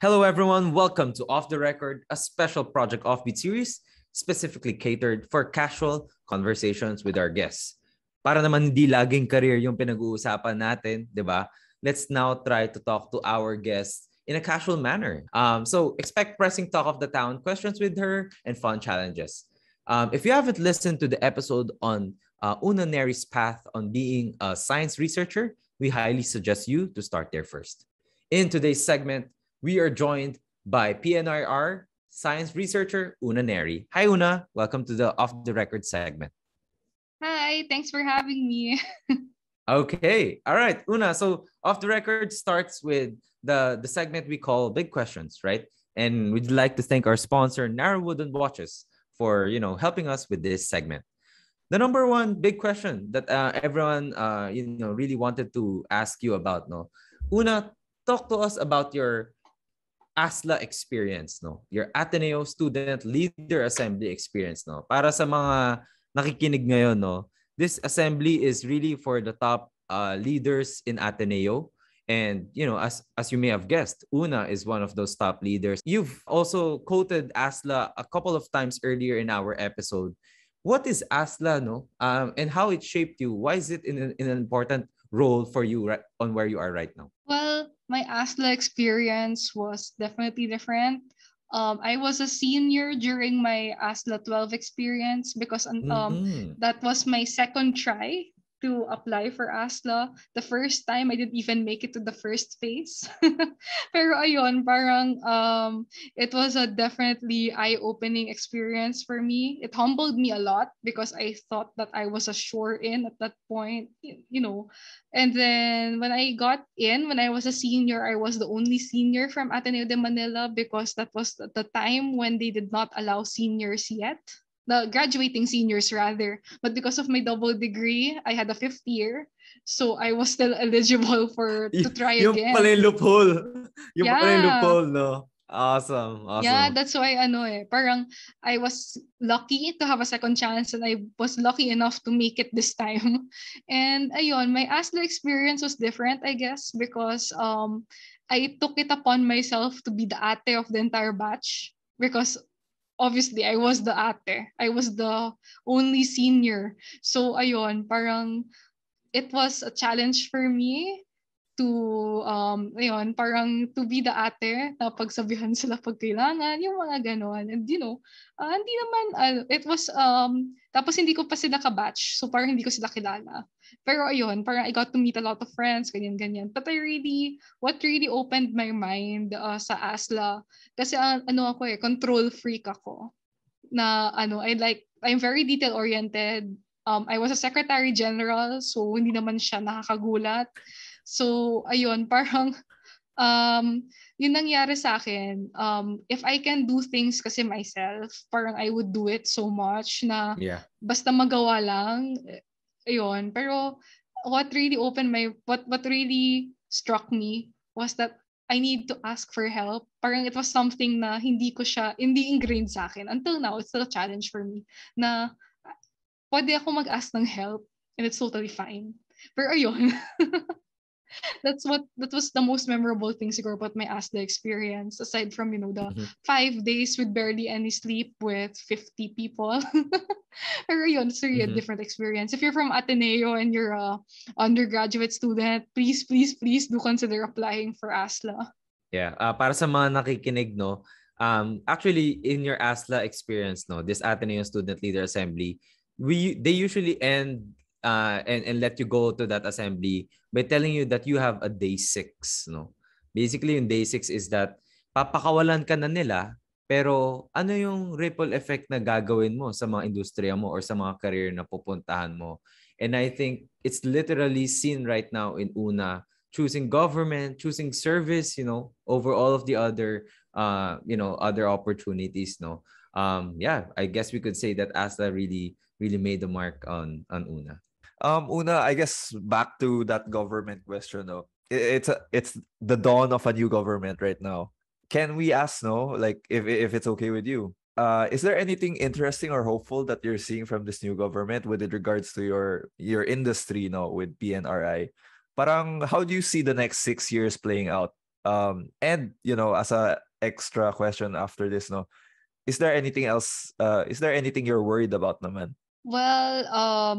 Hello, everyone. Welcome to Off the Record, a special Project Offbeat series specifically catered for casual conversations with our guests. Para naman hindi laging career yung pinag-uusapan natin, di ba? Let's now try to talk to our guests in a casual manner. So expect pressing talk of the town, questions with her, and fun challenges. If you haven't listened to the episode on Oona Nery's path on being a science researcher, we highly suggest you to start there first. In today's segment, we are joined by PNRR science researcher Oona Nery. Hi, Oona. Welcome to the Off the Record segment. Hi, thanks for having me. Okay. All right, Oona. So Off the Record starts with the segment we call Big Questions, right? And we'd like to thank our sponsor, Narrow Wooden Watches, for helping us with this segment. The number one big question that everyone really wanted to ask you about, no? Oona, talk to us about your ASLA experience, no? Your Ateneo Student Leader Assembly experience, no? Para sa mga nakikinig ngayon, no? This assembly is really for the top leaders in Ateneo. And, as you may have guessed, Oona is one of those top leaders. You've also quoted ASLA a couple of times earlier in our episode. What is ASLA, no? And how it shaped you? Why is it in an important role for you on where you are right now? Well, my ASLA experience was definitely different. I was a senior during my ASLA 12 experience because that was my second try to apply for ASLA. The first time I didn't even make it to the first phase. Pero ayun, parang it was a definitely eye-opening experience for me. It humbled me a lot because I thought that I was a sure in at that point, And then when I got in, when I was a senior, I was the only senior from Ateneo de Manila because that was the time when they did not allow seniors yet. The graduating seniors rather. But because of my double degree, I had a fifth year. So I was still eligible to try again. Yung pala yung loophole. Yung pala yung loophole, no? Awesome. Yeah, that's why parang I was lucky to have a second chance and I was lucky enough to make it this time. And ayun, my ASLA experience was different, I guess, because I took it upon myself to be the ate of the entire batch because obviously I was the ate. I was the only senior. So ayun, parang it was a challenge for me to parang to be the ate na pagsabihan sila pag kailangan, yung mga ganon. And hindi naman, it was, tapos hindi ko pa sila ka-batch, so parang hindi ko sila kilala. Pero ayun, parang I got to meet a lot of friends, ganyan-ganyan. But what really opened my mind sa ASLA, kasi ako control freak ako. Na I'm very detail-oriented. I was a secretary general, so hindi naman siya nakakagulat. So, ayun, parang yun nangyari sa akin. If I can do things kasi myself, parang I would do it so much na basta magawa lang. Ayun. Pero what really really struck me was that I need to ask for help. Parang it was something na hindi ingrained sa akin. Until now, it's still a challenge for me na pwede ako mag-ask ng help and it's totally fine. Pero ayun. That was the most memorable thing siguro about my ASLA experience, aside from the 5 days with barely any sleep with 50 people. Pero yun, it's really a different experience. If you're from Ateneo and you're a undergraduate student, please do consider applying for ASLA. Yeah, para sa mga nakikinig, no, actually in your ASLA experience, no, this Ateneo Student Leader Assembly, they usually end and let you go to that assembly by telling you that you have a day 6, no? Basically, yung day 6 is that papakawalan ka na nila, pero ano yung ripple effect na gagawin mo sa mga industriya mo or sa mga career na pupuntahan mo? And I think it's literally seen right now in Oona, choosing government, choosing service, over all of the other, other opportunities, no? I guess we could say that ASLA really made the mark on Oona. Oona, I guess back to that government question, though. It's the dawn of a new government right now. Can we ask, like if it's okay with you? Is there anything interesting or hopeful that you're seeing from this new government with regards to your industry, with PNRI? Parang, how do you see the next 6 years playing out? And as a extra question after this, no, is there anything else? Is there anything you're worried about, naman? Well,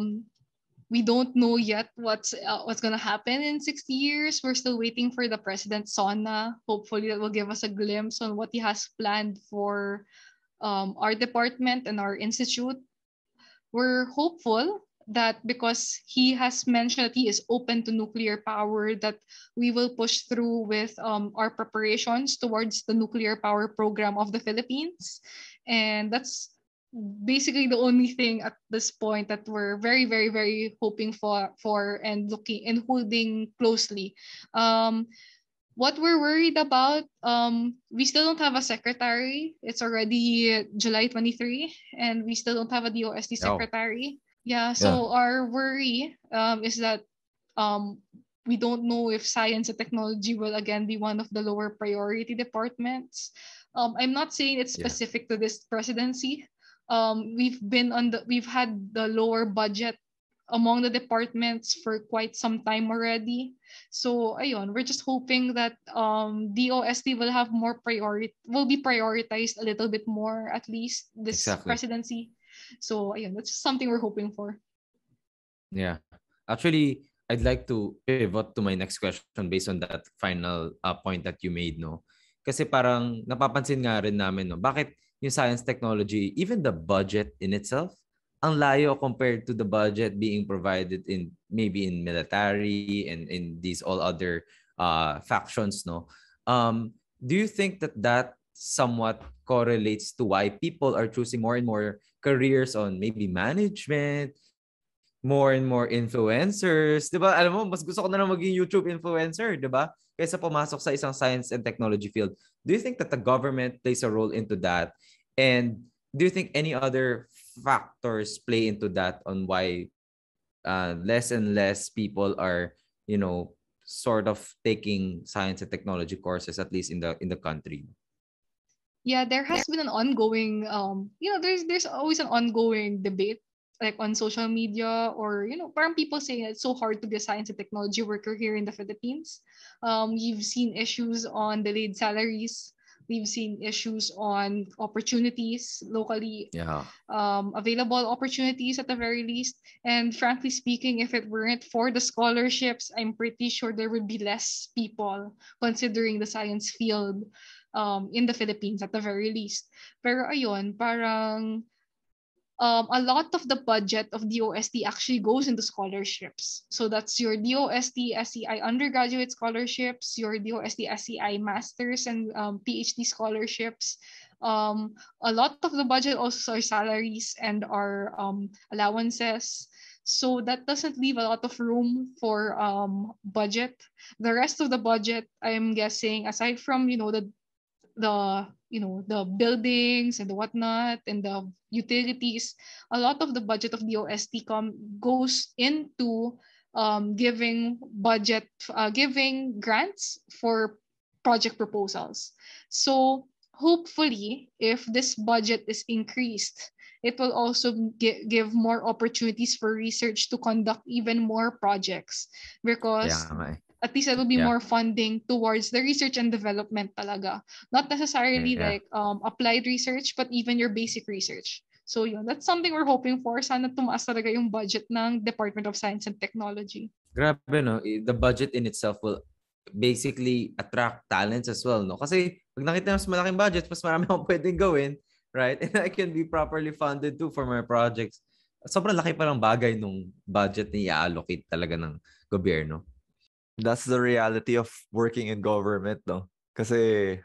we don't know yet what's gonna happen in 60 years. We're still waiting for the president Sona. Hopefully, that will give us a glimpse on what he has planned for our department and our institute. We're hopeful that because he has mentioned that he is open to nuclear power, that we will push through with our preparations towards the nuclear power program of the Philippines. And that's basically the only thing at this point that we're very, very, very hoping for and looking and holding closely. What we're worried about, we still don't have a secretary. It's already July 23, and we still don't have a DOST secretary. Yeah, so our worry is that we don't know if science and technology will again be one of the lower priority departments. I'm not saying it's specific to this presidency. We've had the lower budget among the departments for quite some time already. So ayun, we're just hoping that DOST will have will be prioritized a little bit more, at least this presidency. So ayun, that's something we're hoping for. Yeah. Actually, I'd like to pivot to my next question based on that final point that you made, no? Kasi parang napapansin nga rin namin, no? Bakit yung science technology, even the budget in itself, ang layo compared to the budget being provided in maybe in military and in these all other factions, no? Do you think that somewhat correlates to why people are choosing more and more careers on maybe management, more and more influencers, 'di ba? Alam mo, mas gusto ko na lang maging YouTube influencer, 'di ba? Kaysa pumasok sa isang science and technology field. Do you think that the government plays a role into that? And do you think any other factors play into that on why less and less people are, sort of taking science and technology courses, at least in the country? Yeah, there has been an ongoing there's always an ongoing debate, like on social media, or parang people saying it's so hard to be a science and technology worker here in the Philippines. You've seen issues on delayed salaries. We've seen issues on opportunities locally, available opportunities at the very least. And frankly speaking, if it weren't for the scholarships, I'm pretty sure there would be less people considering the science field in the Philippines at the very least. Pero ayun, parang a lot of the budget of DOST actually goes into scholarships. So that's your DOST SEI undergraduate scholarships, your DOST SEI masters and PhD scholarships. A lot of the budget also are salaries and our allowances. So that doesn't leave a lot of room for budget. The rest of the budget, I'm guessing, aside from the buildings and the whatnot and the utilities, a lot of the budget of the OST goes into giving grants for project proposals. So hopefully, if this budget is increased, it will also give more opportunities for research to conduct even more projects, because at least it will be more funding towards the research and development talaga. Not necessarily like applied research, but even your basic research. So yun, that's something we're hoping for. Sana tumaas talaga yung budget ng Department of Science and Technology. Grabe, no? The budget in itself will basically attract talents as well, no? Kasi pag nakita mas malaking budget, mas marami akong pwedeng gawin, right? And I can be properly funded too for my projects. Sobrang laki pa ng bagay nung budget na i-allocate talaga ng gobyerno. That's the reality of working in government, no? Kasi,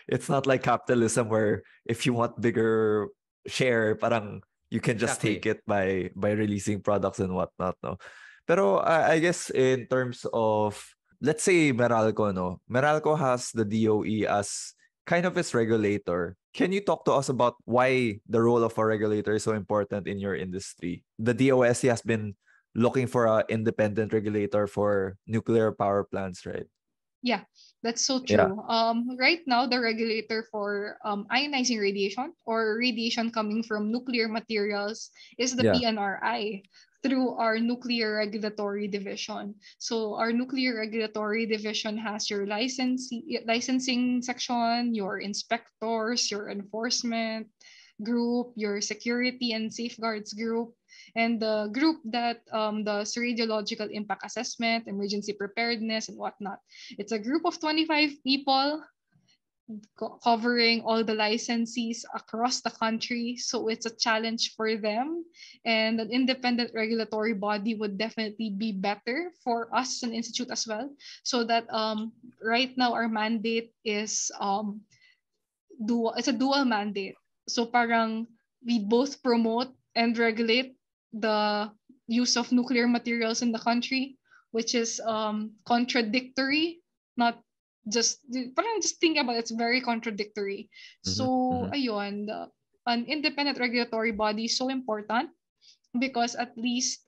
it's not like capitalism where if you want bigger share, parang you can just take it by releasing products and whatnot, no? Pero I guess in terms of, let's say Meralco, no? Meralco has the DOE as kind of its regulator. Can you talk to us about why the role of a regulator is so important in your industry? The DOSC has been looking for an independent regulator for nuclear power plants, right? Yeah, that's so true. Right now, the regulator for ionizing radiation or radiation coming from nuclear materials is the PNRI through our nuclear regulatory division. So our nuclear regulatory division has your licensing section, your inspectors, your enforcement group, your security and safeguards group, and the group that does radiological impact assessment, emergency preparedness, and whatnot. It's a group of 25 people covering all the licensees across the country. So it's a challenge for them. And an independent regulatory body would definitely be better for us as an institute as well. So that right now our mandate is it's a dual mandate. So parang we both promote and regulate the use of nuclear materials in the country, which is contradictory, not parang just think about it, it's very contradictory. So ayun, an independent regulatory body is so important because at least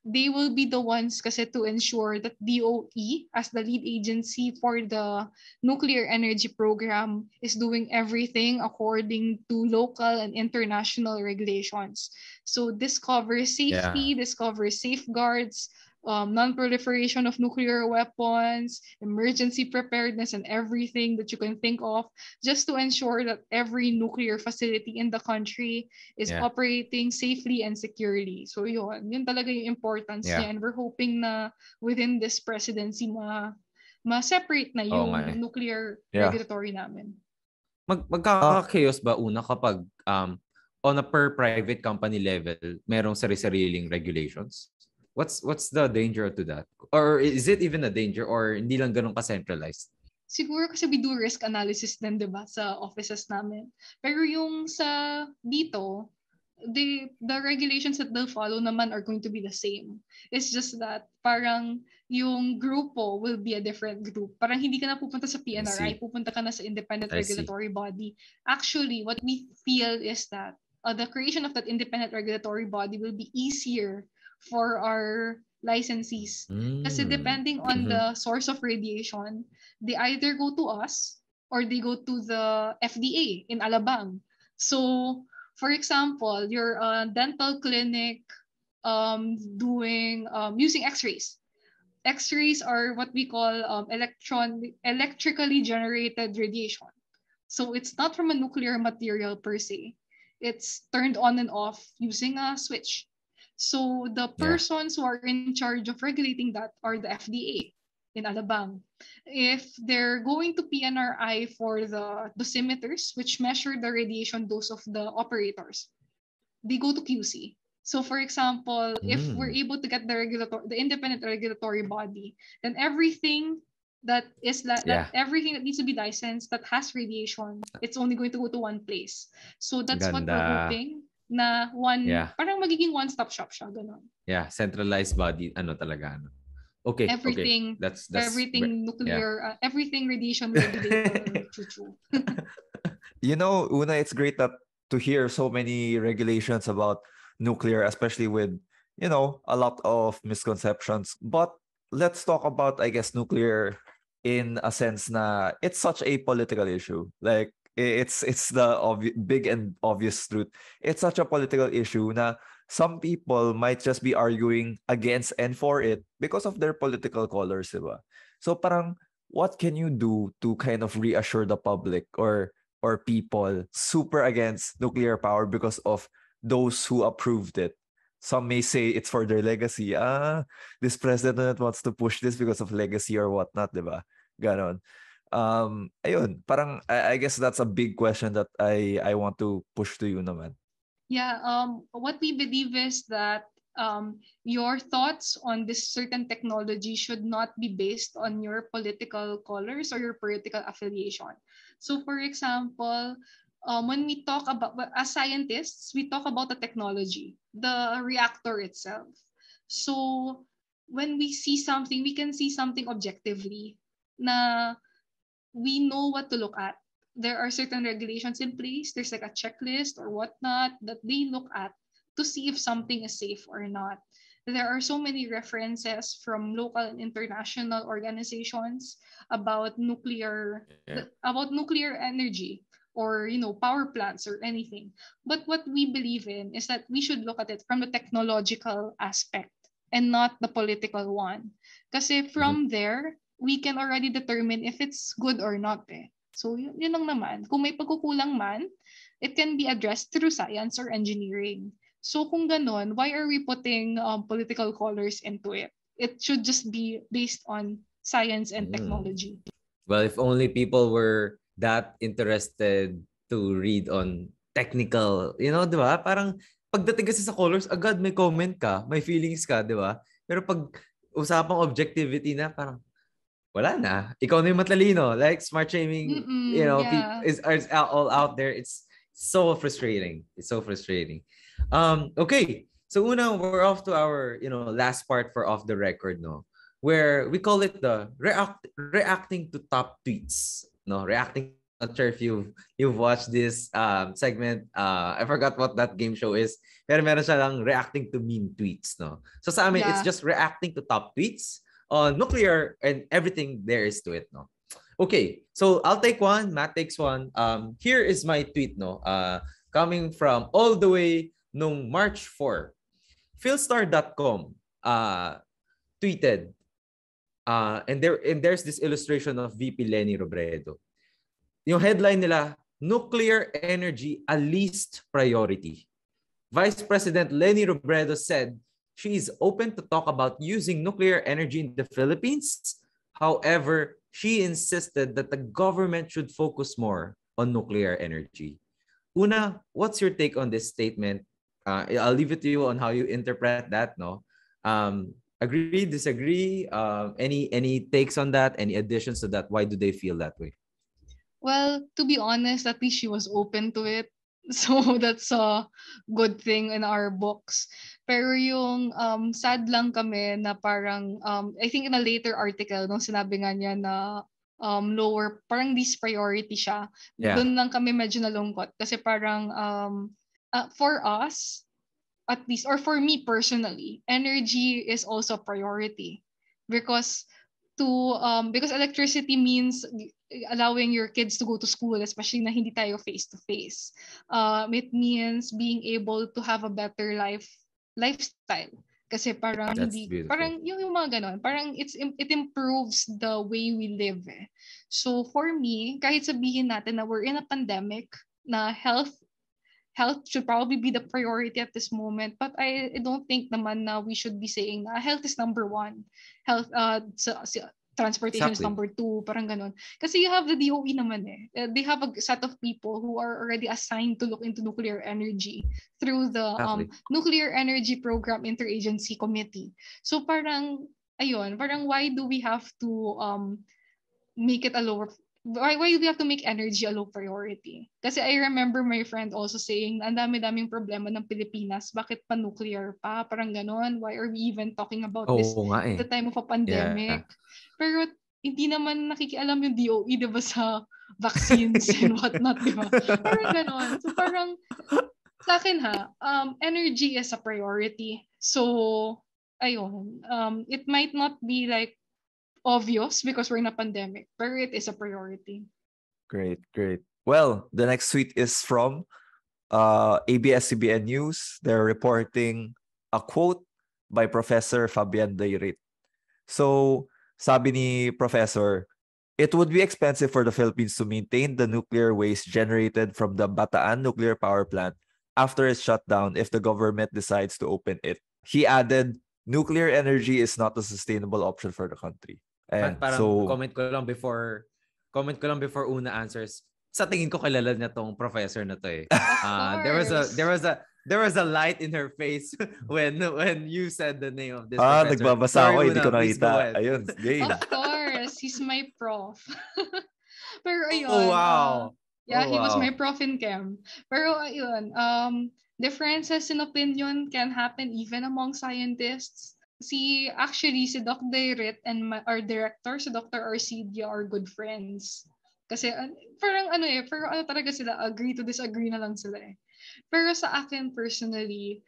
they will be the ones kasi to ensure that DOE as the lead agency for the nuclear energy program is doing everything according to local and international regulations. So this covers safety, this covers safeguards, non-proliferation of nuclear weapons, emergency preparedness, and everything that you can think of, just to ensure that every nuclear facility in the country is operating safely and securely. So yun talaga yung importance niya. And we're hoping na within this presidency ma-separate na yung nuclear regulatory namin. Magkaka-chaos ba una kapag on a per private company level, merong sari-sariling regulations? What's the danger to that? Or is it even a danger or hindi lang ganun ka-centralized? Siguro kasi we do risk analysis din, di ba, sa offices namin. Pero yung sa dito, the regulations that they'll follow naman are going to be the same. It's just that parang yung grupo will be a different group. Parang hindi ka na pupunta sa PNRI, pupunta ka na sa independent regulatory body. Actually, what we feel is that the creation of that independent regulatory body will be easier for our licensees. Kasi depending on the source of radiation, they either go to us or they go to the FDA in Alabang. So, for example, your dental clinic using X-rays. X-rays are what we call electrically generated radiation. So it's not from a nuclear material per se. It's turned on and off using a switch. So the persons who are in charge of regulating that are the FDA in Alabang. If they're going to PNRI for the dosimeters, which measure the radiation dose of the operators, they go to QC. So for example, if we're able to get the independent regulatory body, then everything that everything that needs to be licensed that has radiation, it's only going to go to one place. So that's what we're hoping. Na parang magiging one-stop shop siya, gano'n. Yeah, centralized body, talaga, Okay, everything, okay. That's everything nuclear, everything radiation regulator. You know, Una, it's great to hear so many regulations about nuclear, especially with, a lot of misconceptions. But let's talk about, I guess, nuclear in a sense na it's such a political issue. Like, it's the big and obvious truth. It's such a political issue na some people might just be arguing against and for it because of their political colors, diba? So parang what can you do to kind of reassure the public or people super against nuclear power because of those who approved it? Some may say it's for their legacy. This president wants to push this because of legacy or whatnot, diba? Ganon. Ayun, parang I guess that's a big question that I want to push to you naman. Yeah, what we believe is that your thoughts on this certain technology should not be based on your political colors or your political affiliation. So for example, when we talk about, as scientists, we talk about the technology, the reactor itself. So when we see something, we can see something objectively na we know what to look at. There are certain regulations in place. There's like a checklist or whatnot that they look at to see if something is safe or not. There are so many references from local and international organizations about nuclear energy. or power plants or anything. But what we believe in is that we should look at it from the technological aspect and not the political one. Kasi from there, we can already determine if it's good or not eh. So yun lang naman. Kung may pagkukulang man, it can be addressed through science or engineering. So kung ganon, why are we putting political colors into it? It should just be based on science and technology. Well, if only people were that interested to read on technical, di ba? Parang pagdating kasi sa colors, agad may comment ka, may feelings ka, di ba? Pero pag usapang objectivity na, parang wala na. Ikaw na yung matalino. Like smart shaming, yeah. is all out there. It's so frustrating. It's so frustrating. Okay. So Una, we're off to our, last part for off the record, no? Where we call it the reacting to top tweets. No, reacting. Not sure if you've watched this segment. I forgot what that game show is. Pero meron siya lang reacting to meme tweets, no? So sa amin, it's just reacting to top tweets on nuclear and everything there is to it, no? Okay, so I'll take one, Matt takes one. Here is my tweet, no? Coming from all the way nung March 4. Philstar.com tweeted, and there's this illustration of VP Leni Robredo. Yung headline nila, nuclear energy a least priority. Vice President Leni Robredo said she is open to talk about using nuclear energy in the Philippines. However, she insisted that the government should focus more on nuclear energy. Una, what's your take on this statement? I'll leave it to you on how you interpret that. No, agree, disagree? Any takes on that? Any additions to that? Why do they feel that way? Well, to be honest, at least she was open to it. So that's a good thing in our books. Pero yung sad lang kami na parang I think in a later article nung sinabi nga niya na lower, parang least priority siya. Yeah. Doon lang kami medyo nalungkot kasi parang for us at least, or for me personally, energy is also a priority because because electricity means allowing your kids to go to school, especially na hindi tayo face-to-face. It means being able to have a better lifestyle. Kasi parang parang yung mga ganon, parang it improves the way we live. Eh. So for me, kahit sabihin natin na we're in a pandemic, na health should probably be the priority at this moment, but I don't think naman na we should be saying na health is number one. Health, transportation is number two, parang ganon. Kasi you have the DOE naman eh. They have a set of people who are already assigned to look into nuclear energy through the Nuclear Energy Program Interagency Committee. So parang, ayun, parang why do we have to make it a lower, why do we have to make energy a low priority? Kasi I remember my friend also saying na ang dami-daming problema ng Pilipinas. Bakit pa nuclear pa? Parang ganon. Why are we even talking about this at the time of a pandemic? Yeah. Pero hindi naman nakikialam yung DOE, di ba, sa vaccines and whatnot, di ba? Parang ganon. So parang sa akin energy is a priority. So, ayun. It might not be like obvious because we're in a pandemic, but it is a priority. Great. Well, the next tweet is from ABS-CBN News. They're reporting a quote by Professor Fabian Dayrit. So, sabi ni Professor, it would be expensive for the Philippines to maintain the nuclear waste generated from the Bataan nuclear power plant after it's shut down if the government decides to open it. He added, nuclear energy is not a sustainable option for the country. And parang comment ko lang before Una answers. Sa tingin ko kilala niya tong professor na to eh. There was a light in her face when you said the name of this professor. Nagbabasa ako, hindi ko nakita. Ayun, game. Of course, he's my prof. Pero ayun. Oh wow. He was my prof in chem. Pero ayun, differences in opinion can happen even among scientists. Si Doc Dayrit and our director, si Dr. Arcidia, are good friends. Kasi parang talaga sila, agree to disagree na lang sila eh. Pero sa akin personally,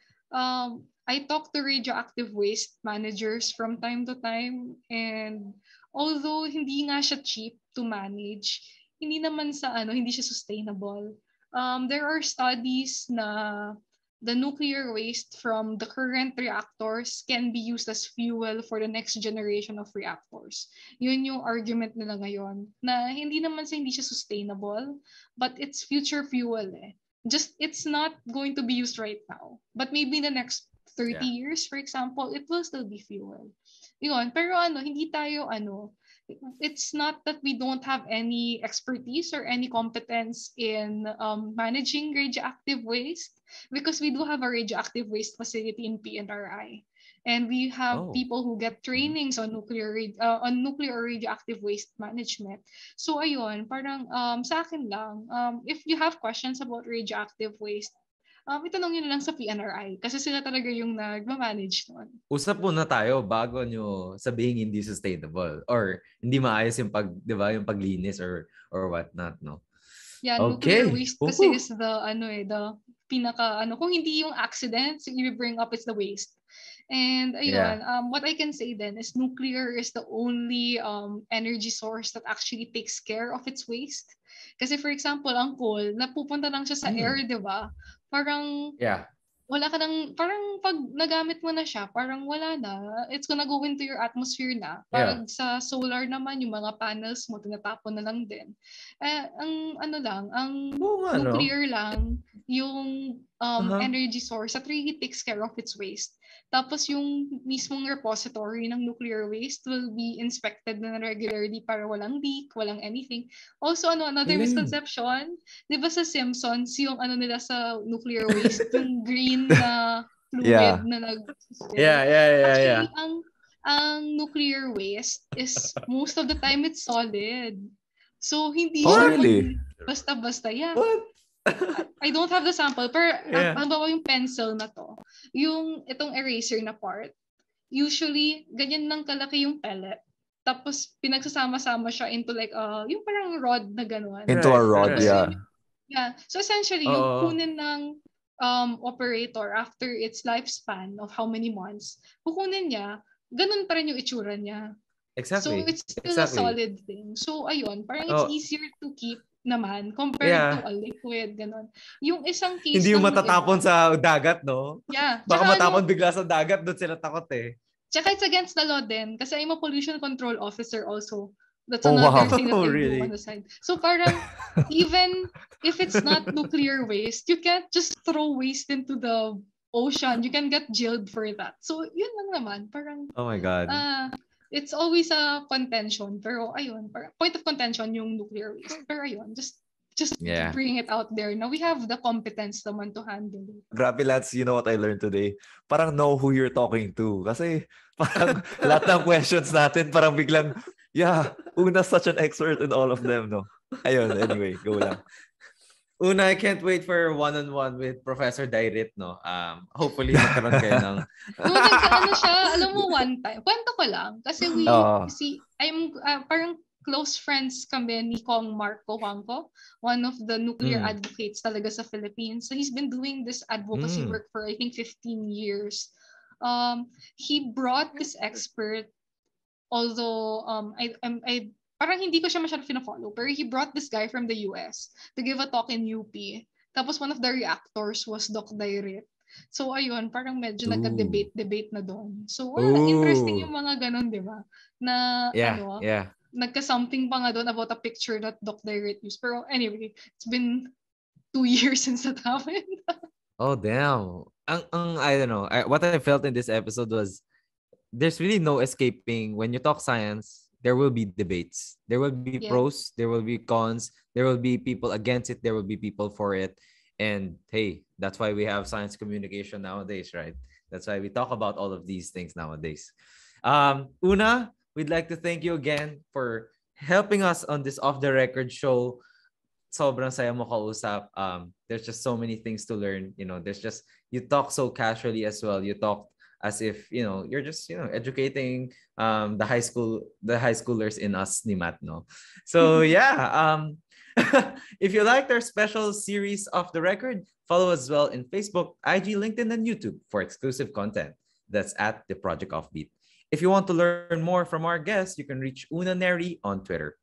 I talk to radioactive waste managers from time to time, and although hindi nga siya cheap to manage, hindi naman sa hindi siya sustainable. There are studies na the nuclear waste from the current reactors can be used as fuel for the next generation of reactors. Yun yung argument nila ngayon, na hindi siya sustainable, but it's future fuel eh. Just, it's not going to be used right now. But maybe in the next 30 years, for example, it will still be fuel. Yun, pero hindi tayo it's not that we don't have any expertise or any competence in managing radioactive waste, because we do have a radioactive waste facility in PNRI. And we have people who get trainings on nuclear radioactive waste management. So ayun, parang sa akin lang, if you have questions about radioactive waste, itanong nyo na lang sa PNRI kasi sila talaga yung nagmamanage nun. Usap muna tayo bago nyo sabihin hindi sustainable or hindi maayos yung di ba, yung paglinis or what not, no? Yeah, nuclear waste kasi is the pinaka kung hindi yung accidents, you bring up is the waste. And ayun, what I can say then is nuclear is the only energy source that actually takes care of its waste. Kasi for example, ang coal, napupunta lang siya sa air, di ba? Parang wala ka nang, parang pag nagamit mo na siya, parang wala na. It's gonna go into your atmosphere na. Pag sa solar naman, yung mga panels mo, tinatapon na lang din. Ang nuclear lang, yung energy source that really takes care of its waste. Tapos yung mismong repository ng nuclear waste will be inspected na regularly para walang leak, walang anything. Also, another misconception, di ba sa Simpsons, yung nila sa nuclear waste, yung green na fluid na Actually, ang nuclear waste is most of the time it's solid. So, hindi basta-basta. Yeah. What? I don't have the sample, pero halimbawa yung pencil na to, itong eraser na part, usually, ganyan lang kalaki yung pellet. Tapos, pinagsasama-sama siya into like, yung parang rod na gano'n. Into a rod, yeah. So, essentially, yung kunin ng operator after its lifespan of how many months, kukunin niya, ganun pa rin yung itsura niya. Exactly. So, it's still a solid thing. So, ayun, parang it's easier to keep naman compared to a liquid, gano'n. Yung isang case hindi yung matatapon sa dagat, no? Yeah. Baka matapon bigla sa dagat, doon sila takot eh. Tsaka it's against the law din kasi I'm a pollution control officer also. That's another thing that they do on the side. So parang even if it's not nuclear waste, you can't just throw waste into the ocean. You can get jailed for that. So yun lang naman. Parang oh my God. It's always a contention. Pero ayun, point of contention yung nuclear waste. Pero ayun, just bring it out there. Now we have the competence naman to handle it. Grabe, Lance, you know what I learned today? Parang know who you're talking to. Kasi parang lahat ng questions natin, parang biglang, Una's such an expert in all of them, no? Ayun, anyway, go lang. Una, I can't wait for one-on-one with Professor Dairit, no? Hopefully, magkaroon kayo ng... siya, alam mo, one time, kwento ko lang, kasi I'm parang close friends kami ni Kong Marco Juanco, one of the nuclear advocates talaga sa Philippines. So he's been doing this advocacy work for, I think, 15 years. He brought this expert, although I parang hindi ko siya masyadong fina-follow, pero he brought this guy from the US to give a talk in UP. Tapos one of the reactors was Doc Dairit. So ayun, parang medyo nagka-debate na doon. So interesting yung mga ganun, di ba? Na nagka-something pa nga doon about a picture that Doc Dairit used. Pero anyway, it's been 2 years since that happened. Oh, damn. I don't know. What I felt in this episode was there's really no escaping. When you talk science, there will be debates. There will be pros, there will be cons, there will be people against it, there will be people for it. And hey, that's why we have science communication nowadays, right? That's why we talk about all of these things nowadays. Una, we'd like to thank you again for helping us on this Off the Record show. Sobrang saya mo kausap. There's just so many things to learn. You talk so casually as well. You talk as if you're just educating the high schoolers in us ni Matt, no? So if you liked our special series Off the Record, follow us as well in Facebook, IG, LinkedIn, and YouTube for exclusive content. That's at the Project Offbeat. If you want to learn more from our guests, you can reach Oona Nery on Twitter.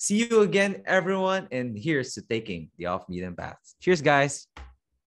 See you again, everyone. And here's to taking the off-beaten path. Cheers, guys.